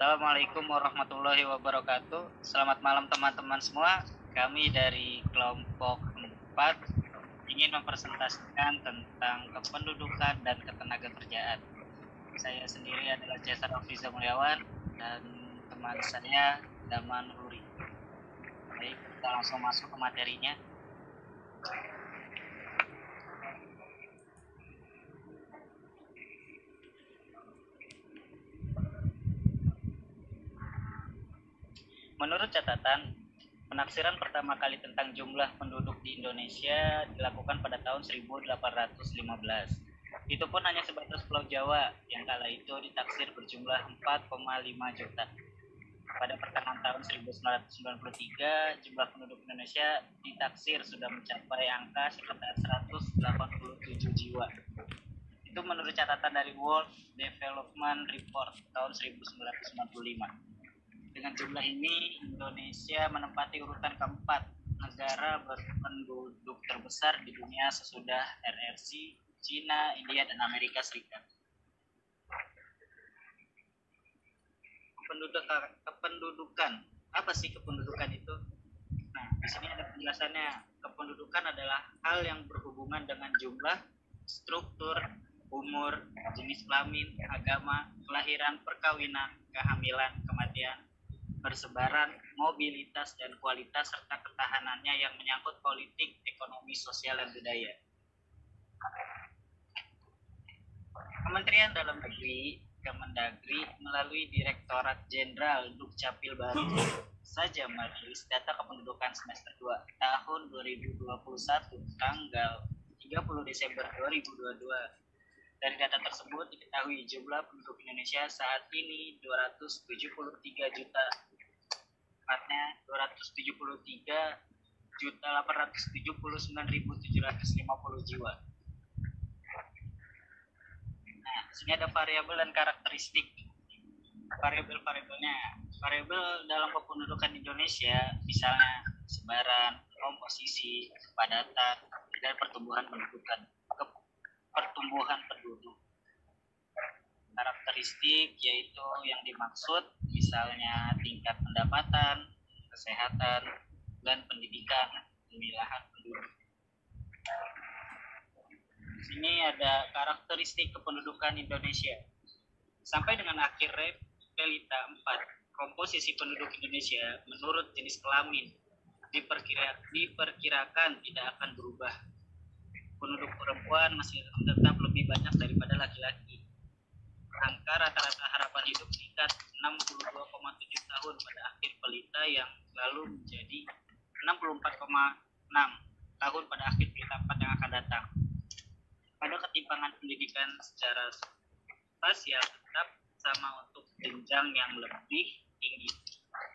Assalamualaikum warahmatullahi wabarakatuh. Selamat malam teman-teman semua. Kami dari kelompok 4 ingin mempresentasikan tentang kependudukan dan ketenagakerjaan. Saya sendiri adalah Cesar Ofriza Mulyawan dan teman saya Daman Huri. Baik, kita langsung masuk ke materinya. Menurut catatan, penaksiran pertama kali tentang jumlah penduduk di Indonesia dilakukan pada tahun 1815. Itu pun hanya sebatas Pulau Jawa yang kala itu ditaksir berjumlah 4,5 juta. Pada pertengahan tahun 1993, jumlah penduduk Indonesia ditaksir sudah mencapai angka sekitar 187 jiwa. Itu menurut catatan dari World Development Report tahun 1995. Dengan jumlah ini, Indonesia menempati urutan keempat negara berpenduduk terbesar di dunia sesudah RRC, Cina, India, dan Amerika Serikat. Kependudukan. Apa sih kependudukan itu? Nah, di sini ada penjelasannya. Kependudukan adalah hal yang berhubungan dengan jumlah, struktur, umur, jenis kelamin, agama, kelahiran, perkawinan, kehamilan, kematian, persebaran, mobilitas, dan kualitas serta ketahanannya yang menyangkut politik, ekonomi, sosial, dan budaya. Kementerian Dalam Negeri Kemendagri melalui Direktorat Jenderal Dukcapil baru saja merilis data kependudukan semester 2 tahun 2021 tanggal 30 Desember 2022. Dari data tersebut diketahui jumlah penduduk Indonesia saat ini 273 juta, tepatnya 273.879.750 jiwa. Nah, di sini ada variabel dan karakteristik. Variabel-variabelnya, variabel dalam kependudukan Indonesia, misalnya sebaran, komposisi, kepadatan, dan pertumbuhan penduduk. Karakteristik yaitu yang dimaksud misalnya tingkat pendapatan, kesehatan, dan pendidikan pemilihan penduduk. Di sini ada karakteristik kependudukan Indonesia. Sampai dengan akhir Repelita 4, komposisi penduduk Indonesia menurut jenis kelamin diperkirakan tidak akan berubah. Penduduk perempuan masih tetap lebih banyak daripada laki-laki. Angka rata-rata harapan hidup tingkat 62,7 tahun pada akhir pelita yang lalu menjadi 64,6 tahun pada akhir pelita 4 yang akan datang. Pada ketimpangan pendidikan secara spasial tetap sama untuk jenjang yang lebih tinggi.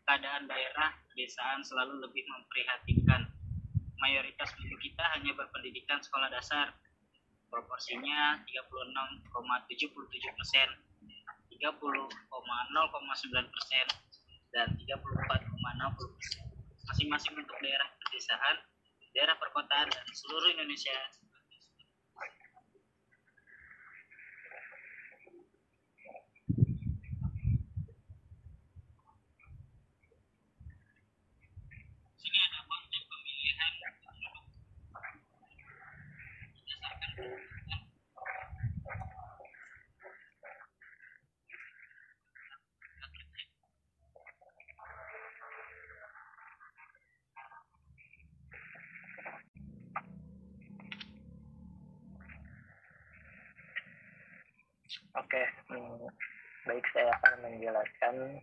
Keadaan daerah pedesaan selalu lebih memprihatinkan. Mayoritas penduduk kita hanya berpendidikan sekolah dasar. Proporsinya 36,77%, 30,09%, dan 34,60%. Masing-masing untuk daerah pedesaan, daerah perkotaan, dan seluruh Indonesia. Sini ada konsep pemilihan penduduk berdasarkan Oke, baik, saya akan menjelaskan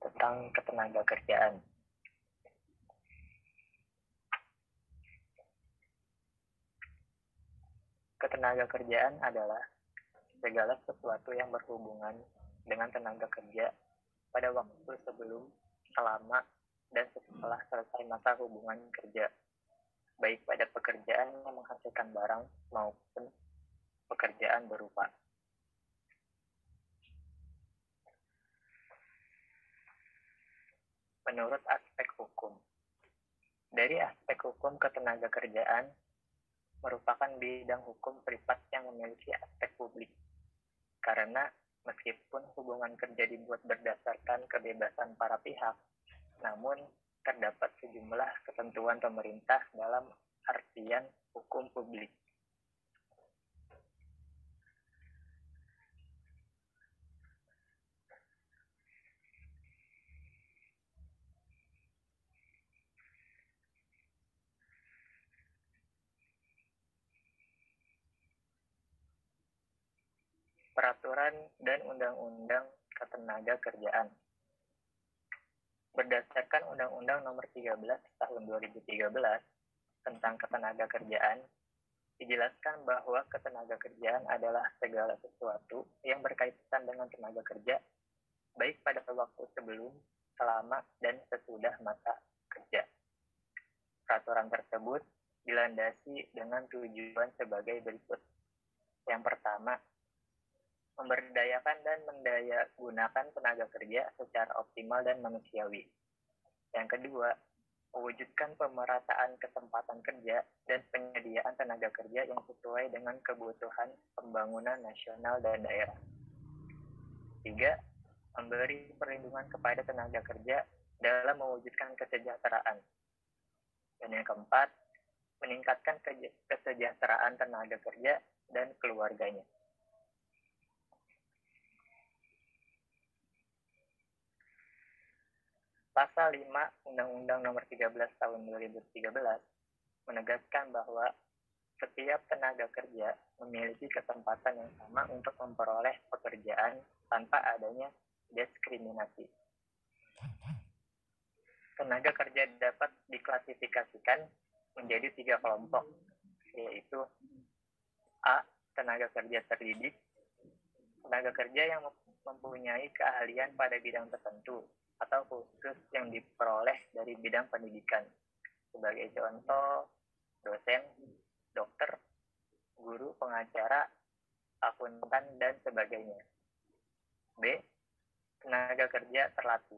tentang ketenagakerjaan. Ketenagakerjaan adalah segala sesuatu yang berhubungan dengan tenaga kerja pada waktu sebelum, selama, dan setelah selesai masa hubungan kerja, baik pada pekerjaan yang menghasilkan barang maupun pekerjaan berupa. Menurut aspek hukum, dari aspek hukum ketenagakerjaan merupakan bidang hukum privat yang memiliki aspek publik, karena Meskipun hubungan kerja dibuat berdasarkan kebebasan para pihak, namun terdapat sejumlah ketentuan pemerintah dalam artian hukum publik. Peraturan dan Undang-Undang Ketenagakerjaan. Berdasarkan Undang-Undang Nomor 13 Tahun 2013 tentang Ketenagakerjaan, dijelaskan bahwa ketenagakerjaan adalah segala sesuatu yang berkaitan dengan tenaga kerja, baik pada waktu sebelum, selama, dan sesudah masa kerja. Peraturan tersebut dilandasi dengan tujuan sebagai berikut. Yang pertama, memberdayakan dan mendayagunakan tenaga kerja secara optimal dan manusiawi. Yang kedua, mewujudkan pemerataan kesempatan kerja dan penyediaan tenaga kerja yang sesuai dengan kebutuhan pembangunan nasional dan daerah. Tiga, memberi perlindungan kepada tenaga kerja dalam mewujudkan kesejahteraan. Dan yang keempat, meningkatkan kesejahteraan tenaga kerja dan keluarganya. Pasal 5 Undang-Undang Nomor 13 Tahun 2013 menegaskan bahwa setiap tenaga kerja memiliki kesempatan yang sama untuk memperoleh pekerjaan tanpa adanya diskriminasi. Tenaga kerja dapat diklasifikasikan menjadi 3 kelompok, yaitu A. Tenaga kerja terdidik, tenaga kerja yang mempunyai keahlian pada bidang tertentu atau khusus yang diperoleh dari bidang pendidikan. Sebagai contoh, dosen, dokter, guru, pengacara, akuntan, dan sebagainya. B. Tenaga kerja terlatih.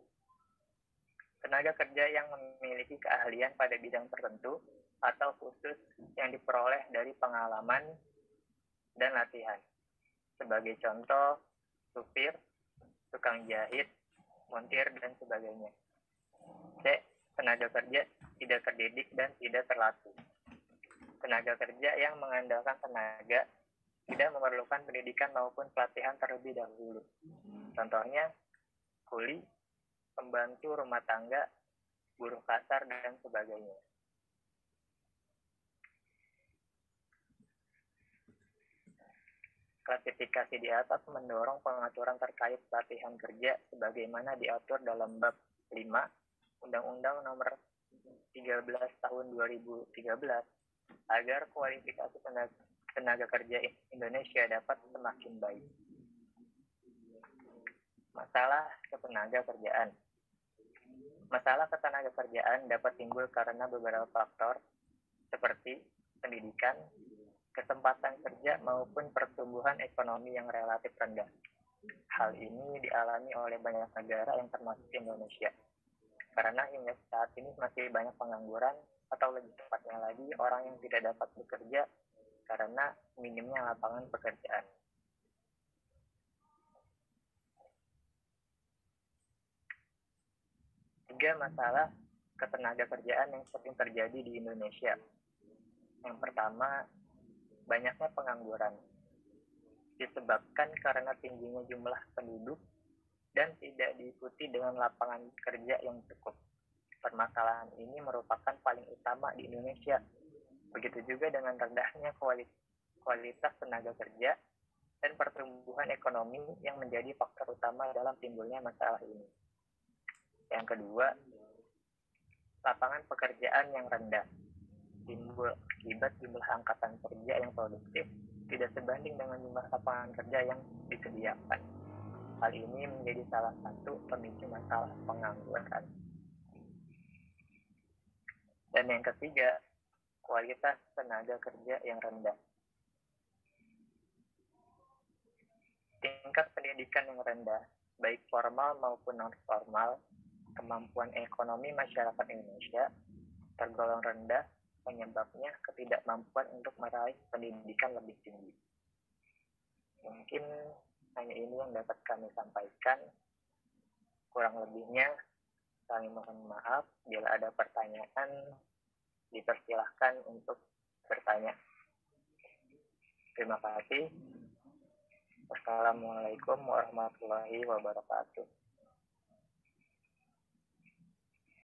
Tenaga kerja yang memiliki keahlian pada bidang tertentu atau khusus yang diperoleh dari pengalaman dan latihan. Sebagai contoh, supir, tukang jahit, montir, dan sebagainya. C. Tenaga kerja tidak terdidik dan tidak terlatih. Tenaga kerja yang mengandalkan tenaga tidak memerlukan pendidikan maupun pelatihan terlebih dahulu. Contohnya, kuli, pembantu rumah tangga, buruh kasar, dan sebagainya. Klasifikasi di atas mendorong pengaturan terkait pelatihan kerja sebagaimana diatur dalam bab 5 Undang-Undang Nomor 13 Tahun 2013 agar kualifikasi tenaga kerja Indonesia dapat semakin baik. Masalah ketenaga kerjaan. Masalah ketenaga kerjaan dapat timbul karena beberapa faktor seperti pendidikan, kesempatan kerja maupun pertumbuhan ekonomi yang relatif rendah. Hal ini dialami oleh banyak negara yang termasuk Indonesia. Karena hingga saat ini masih banyak pengangguran atau lebih tepatnya lagi orang yang tidak dapat bekerja karena minimnya lapangan pekerjaan. Tiga masalah ketenaga kerjaan yang sering terjadi di Indonesia. Yang pertama, banyaknya pengangguran disebabkan karena tingginya jumlah penduduk dan tidak diikuti dengan lapangan kerja yang cukup. Permasalahan ini merupakan paling utama di Indonesia. Begitu juga dengan rendahnya kualitas tenaga kerja dan pertumbuhan ekonomi yang menjadi faktor utama dalam timbulnya masalah ini. Yang kedua, lapangan pekerjaan yang rendah timbul akibat jumlah angkatan kerja yang produktif tidak sebanding dengan jumlah lapangan kerja yang disediakan. Hal ini menjadi salah satu pemicu masalah pengangguran. Dan yang ketiga, kualitas tenaga kerja yang rendah. Tingkat pendidikan yang rendah, baik formal maupun non-formal, kemampuan ekonomi masyarakat Indonesia tergolong rendah, penyebabnya ketidakmampuan untuk meraih pendidikan lebih tinggi. Mungkin hanya ini yang dapat kami sampaikan. Kurang lebihnya, kami mohon maaf. Bila ada pertanyaan, dipersilahkan untuk bertanya. Terima kasih. Wassalamualaikum warahmatullahi wabarakatuh.